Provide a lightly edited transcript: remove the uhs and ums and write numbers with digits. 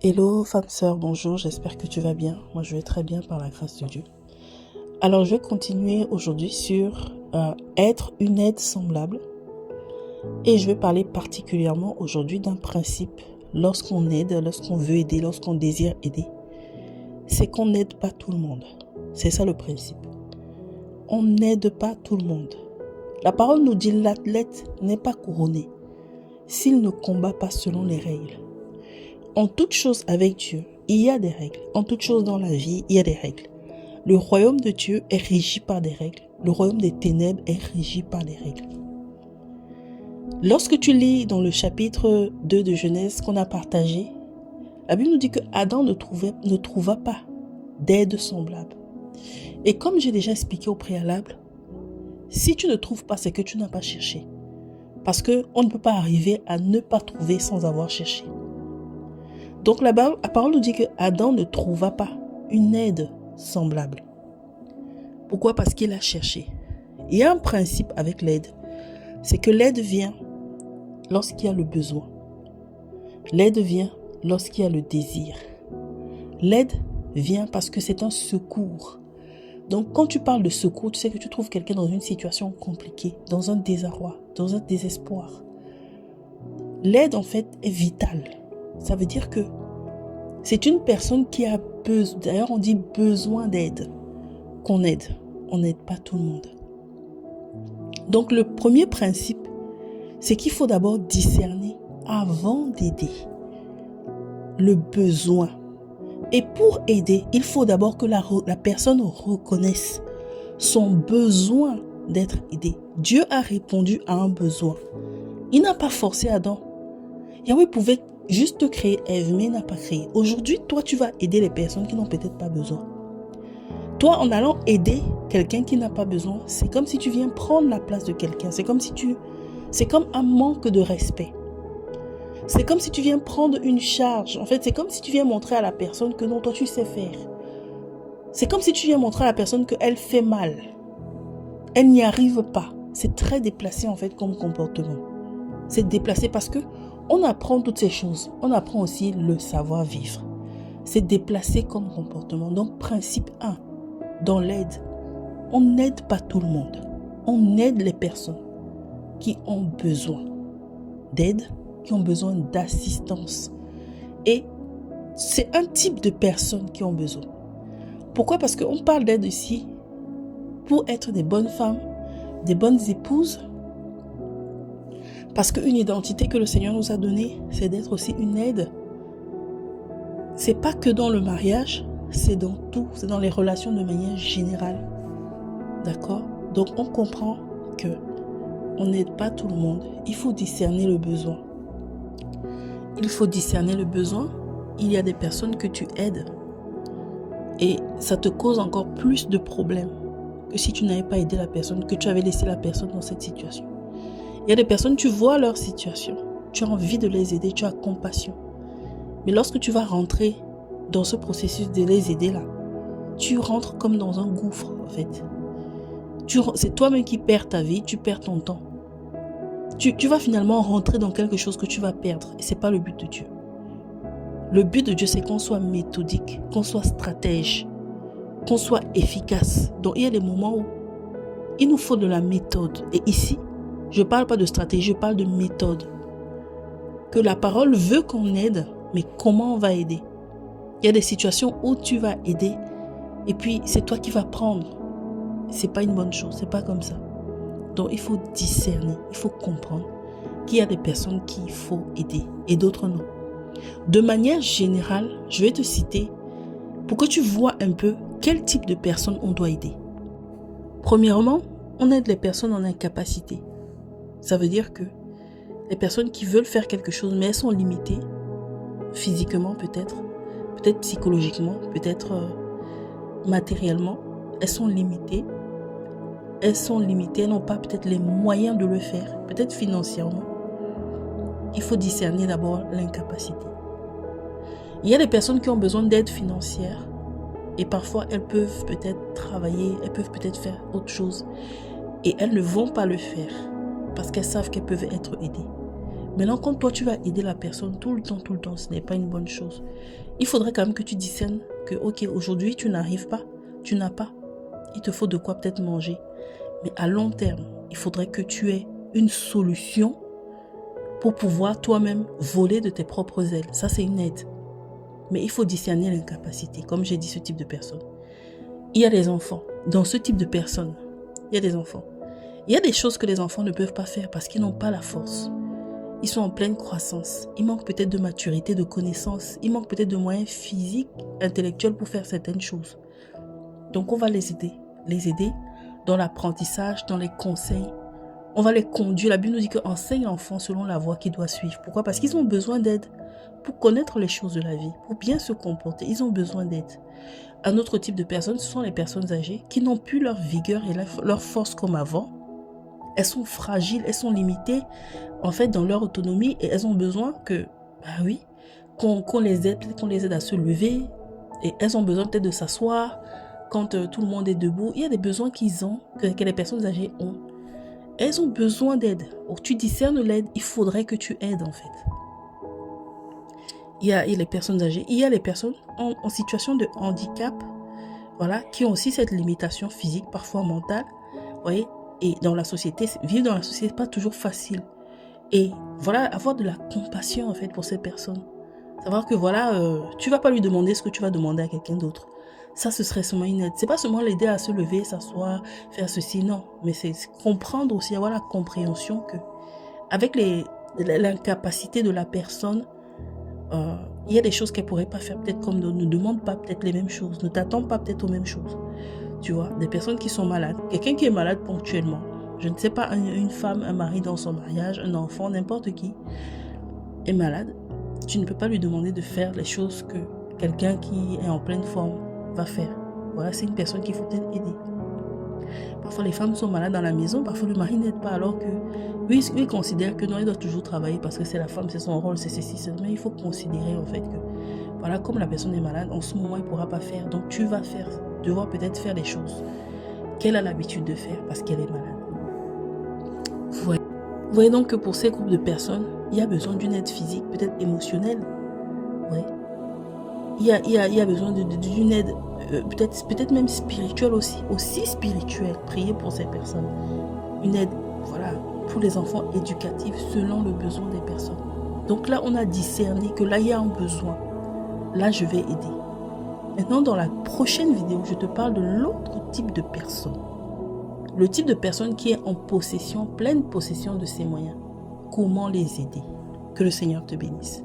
Hello, femme sœur, bonjour, j'espère que tu vas bien. Moi, je vais très bien par la grâce de Dieu. Alors, je vais continuer aujourd'hui sur être une aide semblable. Et je vais parler particulièrement aujourd'hui d'un principe. Lorsqu'on aide, lorsqu'on veut aider, lorsqu'on désire aider, c'est qu'on n'aide pas tout le monde. C'est ça le principe. On n'aide pas tout le monde. La parole nous dit l'athlète n'est pas couronné s'il ne combat pas selon les règles. En toute chose avec Dieu, il y a des règles. En toute chose dans la vie, il y a des règles. Le royaume de Dieu est régi par des règles. Le royaume des ténèbres est régi par des règles. Lorsque tu lis dans le chapitre 2 de Genèse qu'on a partagé, la Bible nous dit que Adam ne trouva pas d'aide semblable. Et comme j'ai déjà expliqué au préalable, si tu ne trouves pas, c'est que tu n'as pas cherché. Parce qu'on ne peut pas arriver à ne pas trouver sans avoir cherché. Donc la parole nous dit que Adam ne trouva pas une aide semblable. Pourquoi? Parce qu'il a cherché. Il y a un principe avec l'aide, c'est que l'aide vient lorsqu'il y a le besoin. L'aide vient lorsqu'il y a le désir. L'aide vient parce que c'est un secours. Donc quand tu parles de secours, tu sais que tu trouves quelqu'un dans une situation compliquée, dans un désarroi, dans un désespoir. L'aide en fait est vitale. Ça veut dire que c'est une personne qui a besoin, d'ailleurs on dit besoin d'aide, qu'on aide. On n'aide pas tout le monde. Donc le premier principe, c'est qu'il faut d'abord discerner avant d'aider le besoin. Et pour aider, il faut d'abord que la personne reconnaisse son besoin d'être aidé. Dieu a répondu à un besoin. Il n'a pas forcé Adam. Yahweh pouvait juste créer Ève, mais il n'a pas créé. Aujourd'hui, toi, tu vas aider les personnes qui n'ont peut-être pas besoin. Toi, en allant aider quelqu'un qui n'a pas besoin, c'est comme si tu viens prendre la place de quelqu'un. C'est comme un manque de respect. C'est comme si tu viens prendre une charge. En fait, c'est comme si tu viens montrer à la personne que non, toi, tu sais faire. C'est comme si tu viens montrer à la personne qu'elle fait mal. Elle n'y arrive pas. C'est très déplacé, en fait, comme comportement. C'est déplacé parce que on apprend toutes ces choses. On apprend aussi le savoir-vivre. C'est déplacé comme comportement. Donc, principe 1, dans l'aide, on n'aide pas tout le monde. On aide les personnes qui ont besoin d'aide, qui ont besoin d'assistance. Et c'est un type de personnes qui ont besoin. Pourquoi? Parce qu'on parle d'aide ici pour être des bonnes femmes, des bonnes épouses. Parce qu'une identité que le Seigneur nous a donnée, c'est d'être aussi une aide. C'est pas que dans le mariage, c'est dans tout, c'est dans les relations de manière générale. D'accord? Donc on comprend que on n'aide pas tout le monde. Il faut discerner le besoin. Il faut discerner le besoin. Il y a des personnes que tu aides et ça te cause encore plus de problèmes que si tu n'avais pas aidé la personne, que tu avais laissé la personne dans cette situation. Il y a des personnes, tu vois leur situation, tu as envie de les aider, tu as compassion. Mais lorsque tu vas rentrer dans ce processus de les aider là, tu rentres comme dans un gouffre en fait. C'est toi-même qui perds ta vie, tu perds ton temps. Tu vas finalement rentrer dans quelque chose que tu vas perdre et ce n'est pas le but de Dieu. Le but de Dieu, c'est qu'on soit méthodique, qu'on soit stratège, qu'on soit efficace. Donc il y a des moments où il nous faut de la méthode. Et ici, je ne parle pas de stratégie, je parle de méthode. Que la parole veut qu'on aide, mais comment on va aider? Il y a des situations où tu vas aider et puis c'est toi qui vas prendre. Ce n'est pas une bonne chose, ce n'est pas comme ça. Donc il faut discerner, il faut comprendre qu'il y a des personnes qu'il faut aider et d'autres non. De manière générale, je vais te citer pour que tu vois un peu quel type de personnes on doit aider. Premièrement, on aide les personnes en incapacité. Ça veut dire que les personnes qui veulent faire quelque chose, mais elles sont limitées, physiquement peut-être psychologiquement, peut-être matériellement, elles sont limitées, elles n'ont pas peut-être les moyens de le faire, peut-être financièrement. Il faut discerner d'abord l'incapacité. Il y a des personnes qui ont besoin d'aide financière et parfois elles peuvent peut-être travailler, elles peuvent peut-être faire autre chose et elles ne vont pas le faire parce qu'elles savent qu'elles peuvent être aidées. Maintenant, quand toi, tu vas aider la personne tout le temps, ce n'est pas une bonne chose. Il faudrait quand même que tu discernes que, ok, aujourd'hui, tu n'arrives pas, tu n'as pas. Il te faut de quoi peut-être manger. Mais à long terme, il faudrait que tu aies une solution pour pouvoir toi-même voler de tes propres ailes. Ça, c'est une aide. Mais il faut discerner l'incapacité, comme j'ai dit, ce type de personne. Il y a des enfants. Dans ce type de personnes, il y a des enfants. Il y a des choses que les enfants ne peuvent pas faire parce qu'ils n'ont pas la force. Ils sont en pleine croissance. Il manque peut-être de maturité, de connaissances. Il manque peut-être de moyens physiques, intellectuels pour faire certaines choses. Donc, on va les aider dans l'apprentissage, dans les conseils. On va les conduire. La Bible nous dit qu'enseigne l'enfant selon la voie qu'il doit suivre. Pourquoi? Parce qu'ils ont besoin d'aide pour connaître les choses de la vie, pour bien se comporter. Ils ont besoin d'aide. Un autre type de personnes, ce sont les personnes âgées qui n'ont plus leur vigueur et leur force comme avant. Elles sont fragiles, elles sont limitées en fait dans leur autonomie et elles ont besoin qu'on les aide à se lever et elles ont besoin peut-être de s'asseoir quand tout le monde est debout. Il y a des besoins que les personnes âgées ont. Elles ont besoin d'aide. Tu discernes l'aide, il faudrait que tu aides en fait. Il y a les personnes âgées, il y a les personnes en situation de handicap, voilà, qui ont aussi cette limitation physique, parfois mentale, vous voyez. Et dans la société, vivre dans la société, c'est pas toujours facile. Et voilà, avoir de la compassion en fait pour ces personnes. Savoir que voilà, tu vas pas lui demander ce que tu vas demander à quelqu'un d'autre. Ça, ce serait seulement une aide. C'est pas seulement l'aider à se lever, s'asseoir, faire ceci, non. Mais c'est comprendre aussi, avoir la compréhension que avec l'incapacité de la personne, il y a des choses qu'elle pourrait pas faire peut-être comme d'autres. Ne demande pas peut-être les mêmes choses, ne t'attend pas peut-être aux mêmes choses. Tu vois, des personnes qui sont malades, quelqu'un qui est malade ponctuellement, je ne sais pas, une femme, un mari dans son mariage, un enfant, n'importe qui est malade, tu ne peux pas lui demander de faire les choses que quelqu'un qui est en pleine forme va faire. Voilà, c'est une personne qu'il faut peut-être aider. Parfois les femmes sont malades dans la maison, parfois le mari n'aide pas alors que lui il considère que non, il doit toujours travailler parce que c'est la femme, c'est son rôle, c'est ceci, mais il faut considérer en fait que voilà, comme la personne est malade, en ce moment il ne pourra pas faire, donc tu vas devoir peut-être faire des choses qu'elle a l'habitude de faire parce qu'elle est malade. Vous voyez donc que pour ces groupes de personnes, il y a besoin d'une aide physique, peut-être émotionnelle. Ouais. Il y a besoin d'une aide peut-être même spirituelle aussi spirituelle. Prier pour ces personnes. Une aide, voilà, pour les enfants éducatifs selon le besoin des personnes. Donc là, on a discerné que là, il y a un besoin. Là, je vais aider. Maintenant, dans la prochaine vidéo, je te parle de l'autre type de personne. Le type de personne qui est en possession, pleine possession de ses moyens. Comment les aider? Que le Seigneur te bénisse.